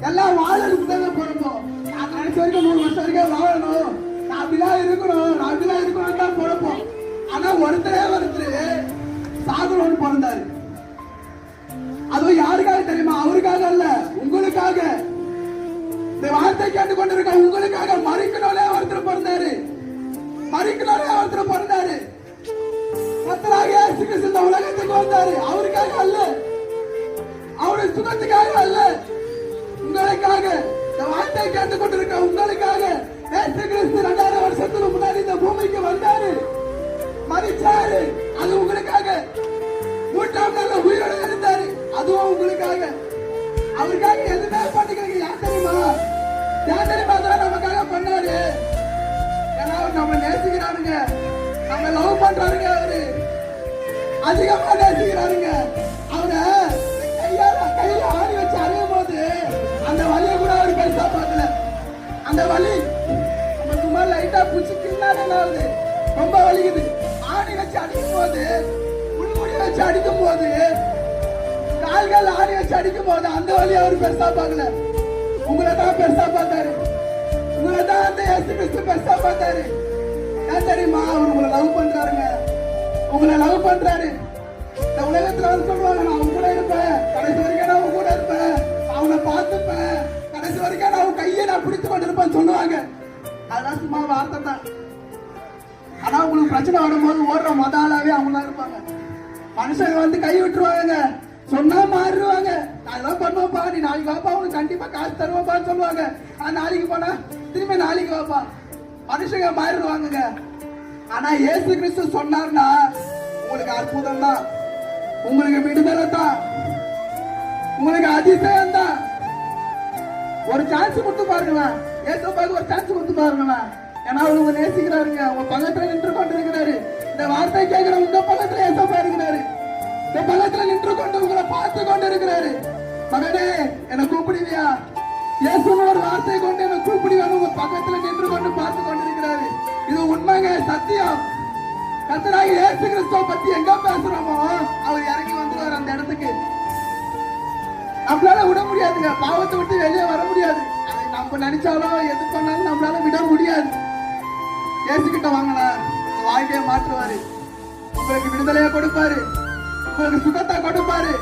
எல்லாம் வாழறதுக்கு தான் பிறந்தோம். நான் கடைசி வரைக்கும் 100 வருஷம் வரைக்கும் வாழணும், நான் அப்படிலாம் இருக்கணும் தான் பிறப்போம். ஆனா ஒருத்தரே சாகணும்னு பிறந்தாரு. அதுவும் யாருக்காக தெரியுமா? அவருக்காக அல்ல, உங்களுக்காக. இந்த வார்த்தை கேட்டு கொண்டிருக்க உங்களுக்காக மறிக்கணும்னே ஒருத்தர் பிறந்தாரு. கர்த்தராகிய இயேசு கிறிஸ்து இந்த உலகத்துக்கு வந்தாரு. அவருக்காக அல்ல, அவருடைய சுகத்துக்காக அல்ல, உங்களுக்காக. இந்த வார்த்தை கேட்டுக் கொண்டிருக்க உங்களுக்காக இயேசு கிறிஸ்து 2000 வருஷத்துக்கு முன்னாடி இந்த பூமிக்கு வந்தாரு, மரிச்சாரு. அது உங்களுக்காக. 3ஆம் நாள்ல உயிரோட இருந்தாரு, அதுவும் உங்களுக்காக. அவருக்காக எதுவுமே பண்ணிக்கிறீங்க. ஏன் தெரியுமா? அதெல்லாம் நமக்காக பண்ணாரு. ஏன்னா நம்ம நேசிக்கிறாருங்க, நம்ம லவ் பண்றாருங்க. அவரு அதிகமா நேசிக்கிறாருங்க. அவரை கையில ஆணி வச்சு அறியும் போது அந்த வலியை கூட அவரு பெருசா பார்க்கல. அந்த வலி நம்ம சும்மா லைட்டா புடிச்சுக்கிட்டு ரொம்ப வலிக்குது. ஆணி வச்சு அடிக்கும் போது, உள்முடி வச்சு அடிக்கும் போது, கால்கள் ஆணி வச்சு அடிக்கும் போது அந்த வலி அவரு பெருசா பார்க்கல. உங்களை தான் பெருசா பார்த்தாரு. உங்களை தான் அந்த இயேசு கிறிஸ்து பெருசா பார்த்தாரு. ஏன் தெரியுமா? அவர் உங்களை லவ் பண்றாருங்க. உங்களை லவ் பண்றாரு. இந்த உலகத்துல வந்து சொல்லுவாங்க, நான் அவன் கூட இருப்பேன், கடைசி வரைக்கும் நான் அவன் கூட இருப்பேன், அவனை பார்த்துப்பேன், கடைசி வரைக்கும் நான் அவன் கையை நான் பிடித்து கொண்டு இருப்பேன் சொல்லுவாங்க. அதெல்லாம் சும்மா வார்த்தை தான். ஆனா உங்களுக்கு பிரச்சனை வரும்போது ஓடுற மதாலாவே அவங்களா இருப்பாங்க. மனுஷங்க வந்து கை விட்டுருவாங்க, சொன்னா மாறிடுவாங்க. அதெல்லாம் பண்ணுவாப்பா, நீ நாளைக்கு வாப்பா, உனக்கு கண்டிப்பா காசு தருவாப்பான்னு சொல்லுவாங்க. நாளைக்கு போனா திரும்ப நாளைக்கு வாப்பா, மனுஷங்க மாறிடுவாங்க. ஆனா இயேசு கிறிஸ்து சொன்னார்னா உங்களுக்கு அற்புதம் தான், உங்களுக்கு விடுதலை தான், உங்களுக்கு அதிசயம் தான். ஒரு சான்ஸ் கொடுத்து பாருங்களேன். இயேசுவுக்கு ஒரு சான்ஸ் கொடுத்து பாருங்களேன். ஏன்னா அவர் உங்க நேசிக்கிறாருங்க. உங்க பக்கத்துல நின்று கொண்டு இருக்கிறாரு. இந்த வார்த்தை கேட்கிற உங்க பக்கத்துல இயேசுவா இருக்கிறாரு. இந்த பக்கத்துல நின்று கொண்டு உங்களை பார்த்து கொண்டு இருக்கிறாரு. மகனே, என்ன கூப்பிடுவியா? இயேசுன்னு ஒரு வார்த்தை கொண்டு என்ன கூப்பிடுவான்னு உங்க பக்கத்துல நின்று கொண்டு பார்த்து கொண்டு இருக்கிறாரு. இது உண்மைங்க, சத்தியம். கர்த்தராகிய இயேசு கிறிஸ்துவை பத்தி எங்க பேசுறோமோ அவர் இறங்கி வந்துருவார் அந்த இடத்துக்கு. நம்மளால விட முடியாதுங்க, பாவத்தை விட்டு வெளியே வர முடியாது. அதை நம்ம நினைச்சாலும் எது பண்ணாலும் நம்மளால விட முடியாது. இயேசு கிட்ட வாங்கினா வாழ்க்கையை மாற்றுவாரு, உங்களுக்கு விடுதலையை கொடுப்பாரு, உங்களுக்கு சுகத்தை கொடுப்பாரு.